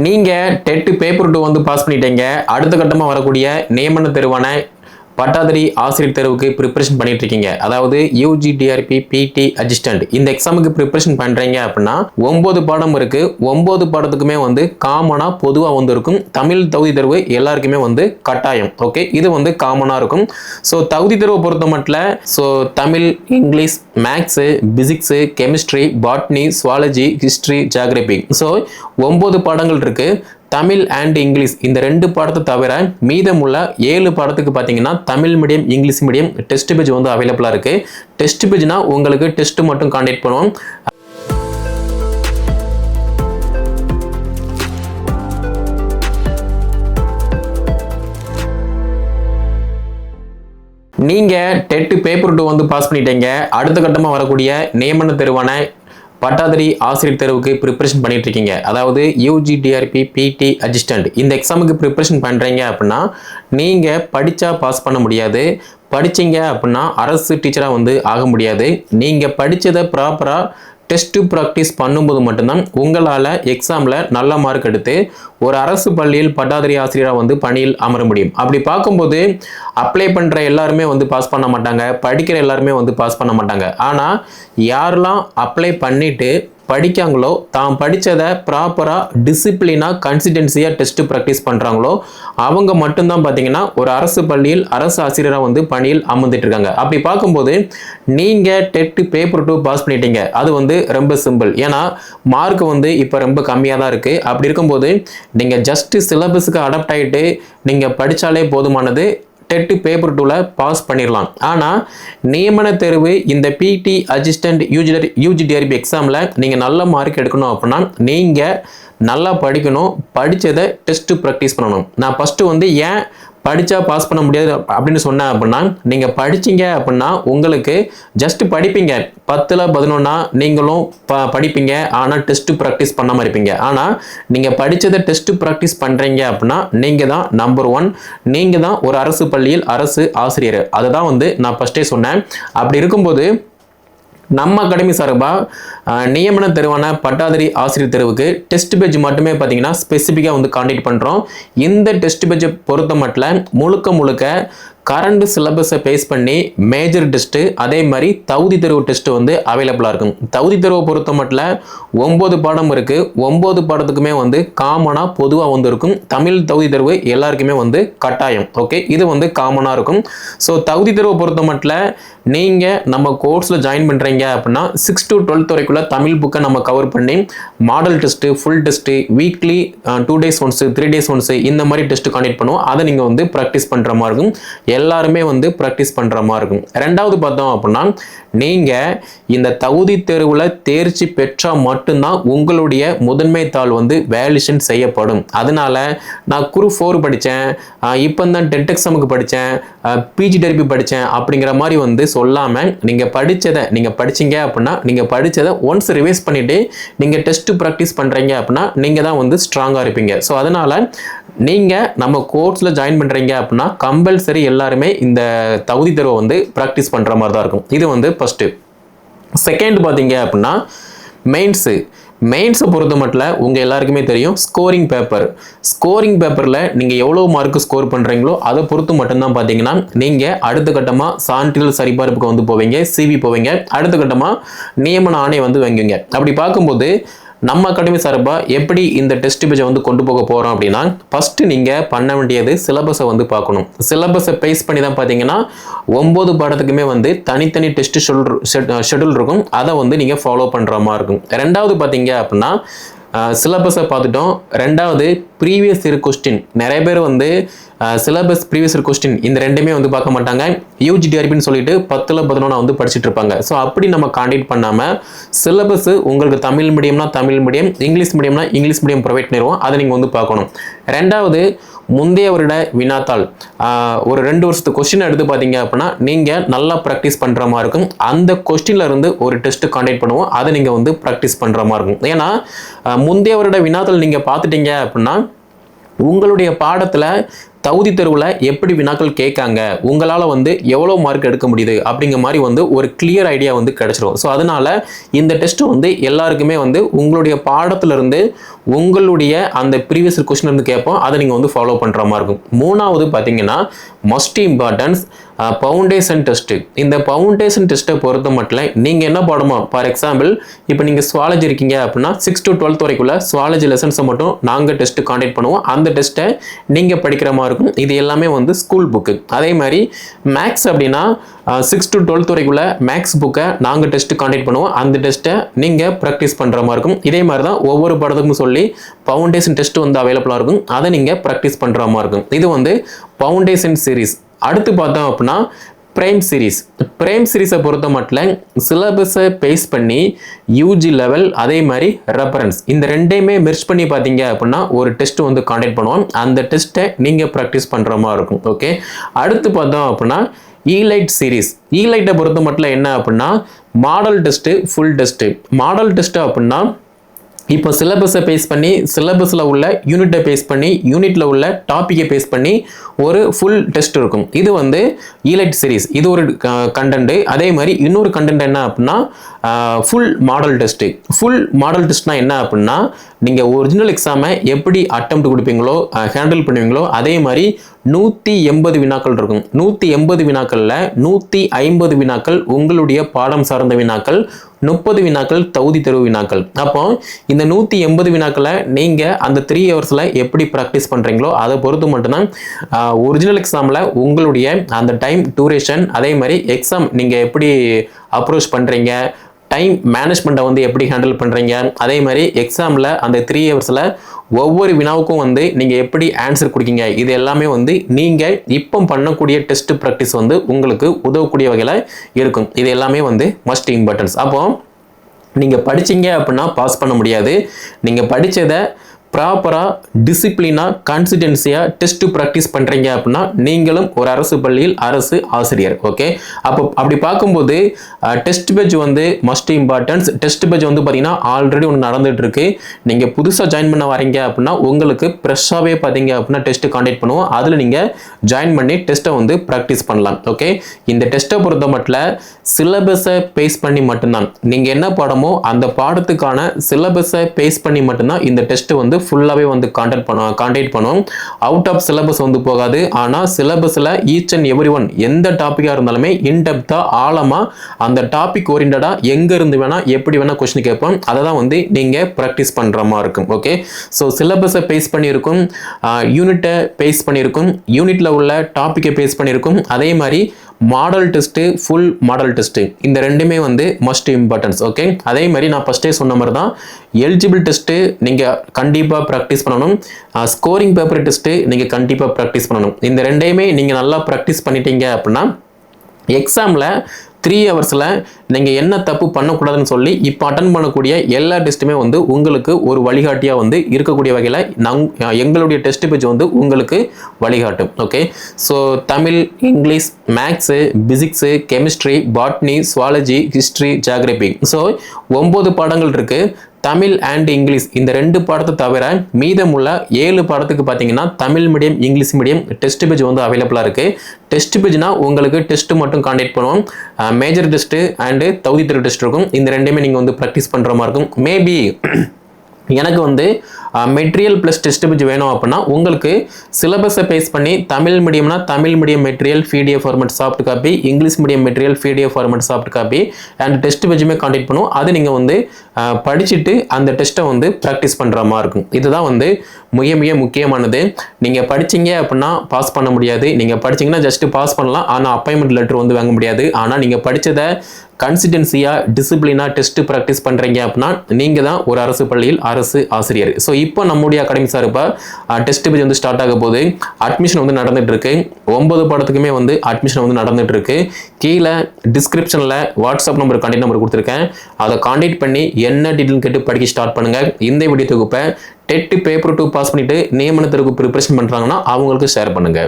நீங்க dead paper 2 வந்து pass பண்ணிட்டீங்க. அடுத்த கட்டமா வரக்கூடிய நியமன தேர்வான பட்டாதாரி ஆசிரியர் தேர்வுக்கு ப்ரிப்பரேஷன் பண்ணிட்டு இருக்கீங்க. அதாவது யூஜி டிஆர்பி பிடி அசிஸ்டன்ட் இந்த எக்ஸாமுக்கு ப்ரிப்பரேஷன் பண்றீங்க அப்படின்னா 9 பாடம் இருக்கு. 9 பாடத்துக்குமே வந்து காமனா பொதுவா வந்து இருக்கும். தமிழ் தகுதி தேர்வு எல்லாருக்குமே வந்து கட்டாயம். ஓகே, இது வந்து காமனா இருக்கும். ஸோ தகுதி தேர்வை பொறுத்த மட்டும் Tamil, English, maths, physics, chemistry, botany, zoology, history, geography. So 9 பாடங்கள் இருக்கு. தமிழ் அண்ட் இங்கிலீஷ் இந்த 2 பாடத்தை தவிர மீதமுள்ள 7 பாடத்துக்கு பார்த்தீங்கன்னா Tamil medium, English medium test page வந்து அவைலபிளாக இருக்கு. டெஸ்ட் பேஜ்னா உங்களுக்கு டெஸ்ட் மட்டும் கான்டெக்ட் பண்ணுவோம். நீங்க டெட் பேப்பர் 2 வந்து பாஸ் பண்ணிட்டீங்க. அடுத்த கட்டமா வரக்கூடிய நியமன தேர்வான பட்டாதாரி ஆசிரியர் தேர்வுக்கு ப்ரிப்பரேஷன் பண்ணிட்டு இருக்கீங்க. அதாவது யூஜி டிஆர்பி பிடி அசிஸ்டன்ட் இந்த எக்ஸாமுக்கு ப்ரிப்பரேஷன் பண்றீங்க அப்படின்னா நீங்க படிச்சா பாஸ் பண்ண முடியாது. படிச்சீங்க அப்படின்னா அரசு டீச்சரா வந்து ஆக முடியாது. நீங்க படிச்சதை ப்ராப்பரா டெஸ்ட் ப்ராக்டிஸ் பண்ணும்போது மட்டும்தான் உங்களால் எக்ஸாமில் நல்ல மார்க் எடுத்து ஒரு அரசு பள்ளியில் பட்டாதாரி ஆசிரியராக வந்து பணியில் அமர முடியும். அப்படி பார்க்கும்போது அப்ளை பண்ணுற எல்லாருமே வந்து பாஸ் பண்ண மாட்டாங்க, படிக்கிற எல்லாருமே வந்து பாஸ் பண்ண மாட்டாங்க. ஆனால் யாரெல்லாம் அப்ளை பண்ணிட்டு படிக்காங்களோ, தான் படித்ததை ப்ராப்பராக டிசிப்ளினாக கன்சிஸ்டன்சியாக டெஸ்ட் ப்ராக்டிஸ் பண்ணுறாங்களோ அவங்க மட்டும்தான் பார்த்தீங்கன்னா ஒரு அரசு பள்ளியில் அரசு ஆசிரியராக வந்து பணியில் அமர்ந்துட்டு இருக்காங்க. அப்படி பார்க்கும்போது நீங்கள் டெட் பேப்பர் 2 பாஸ் பண்ணிட்டீங்க. அது வந்து ரொம்ப சிம்பிள். ஏன்னா மார்க் வந்து இப்போ ரொம்ப கம்மியாக தான் இருக்குது. அப்படி இருக்கும்போது நீங்கள் ஜஸ்ட் சிலபஸுக்கு அடாப்ட் ஆகிட்டு நீங்கள் படித்தாலே போதுமானது. டெட் பேப்பர் 2ல பாஸ் பண்ணிடலாம். ஆனால் நியமன தேர்வு இந்த பிடி அசிஸ்டன்ட் யூஜி டிஆர்பி எக்ஸாமில் நீங்கள் நல்ல மார்க் எடுக்கணும் அப்படின்னா நீங்கள் நல்லா படிக்கணும். படித்ததை டெஸ்ட் ப்ராக்டிஸ் பண்ணணும். நான் ஃபஸ்ட்டு வந்து ஏன் படித்தா பாஸ் பண்ண முடியாது அப்படின்னு சொன்னேன் அப்படின்னா, நீங்கள் படிச்சீங்க அப்படின்னா உங்களுக்கு ஜஸ்ட் படிப்பீங்க. 10ல் 11 நீங்களும் படிப்பீங்க. ஆனால் டெஸ்ட் ப்ராக்டிஸ் பண்ணாமல் இருப்பீங்க. ஆனால் நீங்கள் படித்ததை டெஸ்ட் ப்ராக்டிஸ் பண்ணுறீங்க அப்படின்னா நீங்கள் தான் நம்பர் 1. நீங்கள் தான் ஒரு அரசு பள்ளியில் அரசு ஆசிரியர். அதுதான் வந்து நான் ஃபஸ்ட்டே சொன்னேன். அப்படி இருக்கும்போது நம்ம அகாடமி சார்பாக நியமன தேர்வான பட்டாதாரி ஆசிரியர் தேர்வுக்கு டெஸ்ட் பேஜ் மட்டுமே பார்த்தீங்கன்னா ஸ்பெசிஃபிக்காக வந்து காண்டக்ட் பண்ணுறோம். இந்த டெஸ்ட் பேஜை பொறுத்த மட்டும் முழுக்க கரண்ட் சிலபஸை பேஸ் பண்ணி மேஜர் டெஸ்ட்டு அதே மாதிரி தகுதி தேர்வு டெஸ்ட்டு வந்து அவைலபிளாக இருக்கும். தகுதி தேர்வை பொறுத்த மட்டும் 9 பாடம் இருக்குது. 9 பாடத்துக்குமே வந்து காமனாக பொதுவாக வந்து இருக்கும். தமிழ் தகுதி தேர்வு எல்லாருக்குமே வந்து கட்டாயம். ஓகே, இது வந்து காமனாக இருக்கும். ஸோ தகுதி தேர்வை பொறுத்த மட்டும் நீங்கள் நம்ம கோர்ஸில் ஜாயின் பண்ணுறீங்க அப்படின்னா 6 to 12 வரைக்குள்ள தமிழ் புக்கை நம்ம கவர் பண்ணி model test, full test, weekly 2 days once 3 days once இந்த மாதிரி டெஸ்ட்டு காண்டக்ட் பண்ணுவோம். அதை நீங்கள் வந்து ப்ராக்டிஸ் பண்ணுற மாதிரி இருக்கும். எல்லாருமே வந்து ப்ராக்டிஸ் பண்ணுற மாதிரி இருக்கும். ரெண்டாவது பார்த்தோம் அப்படின்னா நீங்கள் இந்த தகுதி தேர்வில் தேர்ச்சி பெற்றால் மட்டும்தான் உங்களுடைய முதன்மை தாள் வந்து வேலிடேஷன் செய்யப்படும். அதனால நான் குரூப் 4 படித்தேன், இப்போ தான் டெட் எக்ஸாமுக்கு படித்தேன், பிஜி டிஆர்பி படித்தேன் அப்படிங்கிற மாதிரி வந்து சொல்லாமல் நீங்கள் படிச்சீங்க அப்படின்னா நீங்கள் படித்ததை ஒன்ஸ் ரிவைஸ் பண்ணிவிட்டு நீங்கள் டெஸ்ட் ப்ராக்டிஸ் பண்ணுறீங்க அப்படின்னா நீங்கள் தான் வந்து ஸ்ட்ராங்காக இருப்பீங்க. ஸோ அதனால் நீங்கள் நம்ம கோர்ஸில் ஜாயின் பண்ணுறீங்க அப்படின்னா கம்பல்சரி எல்லாருமே இந்த தகுதி தேர்வை வந்து ப்ராக்டிஸ் பண்ணுற மாதிரி தான் இருக்கும். இது வந்து ஃபஸ்ட்டு. செகண்ட் பார்த்தீங்க அப்படின்னா மெயின்ஸை பொறுத்த மட்டும் உங்கள் எல்லாருக்குமே தெரியும் ஸ்கோரிங் பேப்பரில் நீங்கள் எவ்வளோ மார்க்கு ஸ்கோர் பண்ணுறீங்களோ அதை பொறுத்து மட்டும்தான் பார்த்தீங்கன்னா நீங்கள் அடுத்த கட்டமாக சான்றிதழ் சரிபார்ப்புக்கு வந்து போவீங்க, சிவி போவீங்க, அடுத்த கட்டமாக நியமன ஆணை வந்து வாங்குவீங்க. அப்படி பார்க்கும்போது நம்ம அகாடமி சார்பாக எப்படி இந்த டெஸ்ட் பேஜை வந்து கொண்டு போக போகிறோம் அப்படின்னா ஃபஸ்ட்டு நீங்கள் பண்ண வேண்டியது சிலபஸை வந்து பார்க்கணும். சிலபஸை பேஸ் பண்ணி தான் பார்த்தீங்கன்னா 9 பாடத்துக்குமே வந்து தனித்தனி டெஸ்ட் ஷெட்யூல் இருக்கும். அதை வந்து நீங்கள் ஃபாலோ பண்ணுற மாதிரி இருக்கும். ரெண்டாவது பார்த்தீங்க அப்படின்னா சிலபஸை பார்த்துட்டோம். ரெண்டாவது ப்ரீவியஸ் இயர் கொஸ்டின். நிறைய பேர் வந்து சிலபஸ் ப்ரீவியஸ் இயர் கொஸ்டின் இந்த ரெண்டுமே வந்து பார்க்க மாட்டாங்க. யூஜி டிஆர்பின்னு சொல்லிட்டு 10ல் 11 வந்து படிச்சுட்டு இருப்பாங்க. ஸோ அப்படி நம்ம காண்டக்ட் பண்ணாமல் சிலபஸ் உங்களுக்கு தமிழ் மீடியம்னா தமிழ் மீடியம், இங்கிலீஷ் மீடியம்னா இங்கிலீஷ் மீடியம் ப்ரொவைட் பண்ணிடுவோம். அதை நீங்கள் வந்து பார்க்கணும். ரெண்டாவது முந்தைய வருட வினாத்தாள் ஒரு 2 வருஷத்து கொஸ்டின் எடுத்து பார்த்தீங்க அப்படின்னா நீங்கள் நல்லா ப்ராக்டிஸ் பண்ணுற மாதிரி இருக்கும். அந்த கொஸ்டின்ல இருந்து ஒரு டெஸ்ட் காண்டக்ட் பண்ணுவோம். அதை நீங்கள் வந்து ப்ராக்டிஸ் பண்ணுற மாதிரி இருக்கும். ஏன்னா முந்தைய வருட வினாத்தாள் நீங்கள் பார்த்துட்டீங்க அப்படின்னா உங்களுடைய பாடத்துல தகுதி தேர்வுல எப்படி வினாக்கள் கேட்காங்க, உங்களால் வந்து எவ்வளோ மார்க் எடுக்க முடியுது அப்படிங்கிற மாதிரி வந்து ஒரு கிளியர் ஐடியா வந்து கிடைச்சிரும். ஸோ அதனால இந்த டெஸ்ட் வந்து எல்லாருக்குமே வந்து உங்களுடைய பாடத்திலிருந்து உங்களுடைய அந்த ப்ரீவியஸ் கொஸ்டின் இருந்து கேட்போம், அதை நீங்கள் வந்து ஃபாலோ பண்ணுற மாதிரி இருக்கும். மூணாவது பார்த்தீங்கன்னா மோஸ்ட் இம்பார்ட்டன்ஸ் ஃபவுண்டேஷன் டெஸ்ட்டு. இந்த ஃபவுண்டேஷன் டெஸ்ட்டை பொறுத்த மட்டும் நீங்கள் என்ன பாடமோ, ஃபார் எக்ஸாம்பிள் இப்போ நீங்கள் சுவாலஜி இருக்கீங்க அப்படின்னா 6 to 12 வரைக்குள்ள சுவாலஜி லெசன்ஸை மட்டும் நாங்கள் டெஸ்ட்டு காண்டக்ட் பண்ணுவோம். அந்த டெஸ்ட்டை நீங்கள் படிக்கிற மாதிரி இருக்கும். இது எல்லாமே வந்து ஸ்கூல் புக்கு. அதே மாதிரி மேக்ஸ் அப்படின்னா 6 to 12 வரைக்குள்ள மேக்ஸ் புக்கை நாங்கள் டெஸ்ட்டு காண்டக்ட் பண்ணுவோம். அந்த டெஸ்ட்டை நீங்கள் ப்ராக்டிஸ் பண்ணுற மாதிரி இருக்கும். இதே மாதிரி தான் ஒவ்வொரு படத்துக்கும் சொல்லி ஃபவுண்டேஷன் டெஸ்ட் வந்து அவைலபிளாக இருக்கும். அதை நீங்கள் ப்ராக்டிஸ் பண்ணுற மாதிரி இருக்கும். இது வந்து ஃபவுண்டேஷன் சீரீஸ். அடுத்து பார்த்தோம் அப்படின்னா பிரைம் சீரீஸ். பிரைம் சீரீஸை பொறுத்த மட்டும் சிலபஸை பேஸ் பண்ணி யூஜி லெவல் அதே மாதிரி ரெஃபரன்ஸ் இந்த ரெண்டையுமே மெர்ஜ் பண்ணி பார்த்தீங்க அப்படின்னா ஒரு டெஸ்ட் வந்து காண்டக்ட் பண்ணுவோம். அந்த டெஸ்ட்டை நீங்கள் ப்ராக்டிஸ் பண்ணுற மாதிரி இருக்கும். ஓகே, அடுத்து பார்த்தோம் அப்படின்னா ஈலைட் சீரீஸ். ஈலைட்டை பொறுத்த மட்டும் என்ன அப்படின்னா model test, full test. Model test அப்படின்னா இப்போ சிலபஸை பேஸ் பண்ணி சிலபஸில் உள்ள யூனிட்டை பேஸ் பண்ணி யூனிட்டில் உள்ள டாப்பிக்கை பேஸ் பண்ணி ஒரு ஃபுல் டெஸ்ட் இருக்கும். இது வந்து ஈலைட் சீரீஸ். இது ஒரு கண்டென்ட். அதே மாதிரி இன்னொரு கண்டென்ட் என்ன அப்படின்னா full model test. Full model டெஸ்ட்னா என்ன அப்படின்னா நீங்கள் ஒரிஜினல் எக்ஸாமை எப்படி அட்டெம்ப்ட் கொடுப்பீங்களோ ஹேண்டில் பண்ணுவீங்களோ அதே மாதிரி 180 வினாக்கள் இருக்கும். 180 வினாக்களில் 150 வினாக்கள் உங்களுடைய பாடம் சார்ந்த வினாக்கள், 30 வினாக்கள் தகுதி தேர்வு வினாக்கள். அப்போ இந்த 180 வினாக்களை நீங்கள் அந்த 3 ஹவர்ஸில் எப்படி ப்ராக்டிஸ் பண்ணுறீங்களோ அதை பொறுத்து மட்டும்தான் ஒரிஜினல் எக்ஸாமில் உங்களுடைய அந்த டைம் டூரேஷன் அதே மாதிரி எக்ஸாம் நீங்கள் எப்படி அப்ரோச் பண்ணுறீங்க, டைம் மேனேஜ்மெண்ட்டை வந்து எப்படி ஹேண்டில் பண்ணுறீங்க, அதே மாதிரி எக்ஸாமில் அந்த 3 ஹவர்ஸில் ஒவ்வொரு வினாவுக்கும் வந்து நீங்கள் எப்படி ஆன்சர் கொடுக்கீங்க, இது எல்லாமே வந்து நீங்கள் இப்போ பண்ணக்கூடிய டெஸ்ட் ப்ராக்டிஸ் வந்து உங்களுக்கு உதவக்கூடிய வகையில் இருக்கும். இது எல்லாமே வந்து மஸ்ட் இம்பார்ட்டன்ஸ். அப்போ நீங்கள் படிச்சீங்க அப்படின்னா பாஸ் பண்ண முடியாது. நீங்கள் படித்ததை ப்ராப்பராக டிசிப்ளினாக கன்சிஸ்டன்சியாக டெஸ்ட் ப்ராக்டிஸ் பண்ணுறீங்க அப்படின்னா நீங்களும் ஒரு அரசு பள்ளியில் அரசு ஆசிரியர். ஓகே, அப்போ அப்படி பார்க்கும்போது டெஸ்ட் பேஜ் வந்து மஸ்ட் இம்பார்ட்டன்ஸ். டெஸ்ட் பேஜ் வந்து பார்த்தீங்கன்னா ஆல்ரெடி ஒன்று நடந்துட்டு இருக்கு. நீங்கள் புதுசாக ஜாயின் பண்ண வரீங்க அப்படின்னா உங்களுக்கு ஃப்ரெஷ்ஷாகவே பார்த்தீங்க அப்படின்னா டெஸ்ட் காண்டக்ட் பண்ணுவோம். அதில் நீங்கள் ஜாயின் பண்ணி டெஸ்ட்டை வந்து ப்ராக்டிஸ் பண்ணலாம். ஓகே, இந்த டெஸ்ட்டை பொறுத்த மட்டும் சிலபஸை பேஸ் பண்ணி மட்டும்தான் நீங்கள் என்ன பாடமோ அந்த பாடத்துக்கான சிலபஸை பேஸ் பண்ணி மட்டும்தான் இந்த டெஸ்ட் வந்து ஃபுல்லாகவே வந்து காண்டக்ட் பண்ணுவோம். அவுட் ஆஃப் சிலபஸ் வந்து போகாது. ஆனால் சிலபஸில் ஈச் அண்ட் எவ்ரி ஒன் எந்த டாப்பிக்காக இருந்தாலுமே இன்டெப்த்தாக ஆழமாக அந்த டாபிக் ஓரியன்டாக எங்கே இருந்து வேணால் எப்படி வேணால் கொஸ்டின் கேட்போம். அதை தான் வந்து நீங்கள் ப்ராக்டிஸ் பண்ணுற மாதிரி இருக்கும். ஓகே, ஸோ சிலபஸை பேஸ் பண்ணியிருக்கும், யூனிட்டை பேஸ் பண்ணியிருக்கும், யூனிட்டில் உள்ள டாப்பிக்கை பேஸ் பண்ணியிருக்கும். அதே மாதிரி model test, full model test இந்த ரெண்டுமே வந்து மஸ்ட் இம்பார்ட்டன்ஸ். ஓகே, அதே மாதிரி நான் ஃபஸ்ட்டே சொன்ன மாதிரி தான் எலிஜிபிள் டெஸ்ட்டு நீங்கள் கண்டிப்பாக ப்ராக்டிஸ் பண்ணணும். ஸ்கோரிங் பேப்பர் டெஸ்ட்டு நீங்கள் கண்டிப்பாக ப்ராக்டிஸ் பண்ணணும். இந்த ரெண்டையுமே நீங்கள் நல்லா ப்ராக்டிஸ் பண்ணிட்டீங்க அப்படின்னா எக்ஸாமில் 3 ஹவர்ஸில் நீங்கள் என்ன தப்பு பண்ணக்கூடாதுன்னு சொல்லி இப்போ அட்டன் பண்ணக்கூடிய எல்லா டெஸ்ட்டுமே வந்து உங்களுக்கு ஒரு வழிகாட்டியாக வந்து இருக்கக்கூடிய வகையில் எங்களுடைய டெஸ்ட் பேஜ் வந்து உங்களுக்கு வழிகாட்டும். Okay, so Tamil, English, maths, physics, chemistry, botany, zoology, history, geography. So 9 பாடங்கள் இருக்குது. தமிழ் அண்ட் இங்கிலீஷ் இந்த 2 பாடத்தை தவிர மீதமுள்ள 7 பாடத்துக்கு பார்த்தீங்கன்னா Tamil medium, English medium test page வந்து அவைலபிளாக இருக்குது. டெஸ்ட் பேஜ்னா உங்களுக்கு டெஸ்ட் மட்டும் காண்டக்ட் பண்ணுவோம். மேஜர் டெஸ்ட்டு அண்டு தகுதி தேர்வு டெஸ்ட் இருக்கும். இந்த ரெண்டுமே நீங்கள் வந்து ப்ராக்டிஸ் பண்ணுற மாதிரி இருக்கும். மேபி எனக்கு வந்து மெட்டீரியல் ப்ளஸ் டெஸ்ட் பேஜ் வேணும் அப்படின்னா உங்களுக்கு சிலபஸை பேஸ் பண்ணி தமிழ் மீடியம்னா Tamil medium material PDF format soft copy, English medium material PDF format soft copy and test பேஜுமே காண்டக்ட் பண்ணுவோம். அது நீங்கள் வந்து படிச்சுட்டு அந்த டெஸ்ட்டை வந்து ப்ராக்டிஸ் பண்ணுற மாதிரி இருக்கும். இதுதான் வந்து மிக மிக முக்கியமானது. நீங்கள் படிச்சீங்க அப்படின்னா பாஸ் பண்ண முடியாது. நீங்கள் படிச்சீங்கன்னா ஜஸ்ட் பாஸ் பண்ணலாம், ஆனால் அப்பாயின்மெண்ட் லெட்டர் வந்து வாங்க முடியாது. ஆனால் நீங்கள் படித்ததை கன்சிஸ்டன்சியாக டிசிப்ளினாக டெஸ்ட் ப்ராக்டிஸ் பண்ணுறீங்க அப்படின்னா நீங்கள் தான் ஒரு அரசு பள்ளியில் அரசு ஆசிரியர். ஸோ இப்போ நம்முடைய அகாடமி சார்பாக டெஸ்ட் பேஜ் வந்து ஸ்டார்ட் ஆக போது அட்மிஷன் வந்து நடந்துட்டு இருக்கு. 9 பாடத்துக்குமே வந்து அட்மிஷன் வந்து நடந்துட்டு இருக்கு. கீழே டிஸ்கிரிப்ஷனில் வாட்ஸ்அப் நம்பர் கான்டாக்ட் நம்பர் கொடுத்துருக்கேன். அதை கான்டாக்ட் பண்ணி என்ன டீட்டெயில் கேட்டு படிக்க ஸ்டார்ட் பண்ணுங்க. இந்த வீடியோ தொகுப்பை டெட் பேப்பர் 2 பாஸ் பண்ணிட்டு நியமன தேர்வுக்கு ப்ரிப்பரேஷன் பண்ணுறாங்கன்னா அவங்களுக்கு ஷேர் பண்ணுங்க.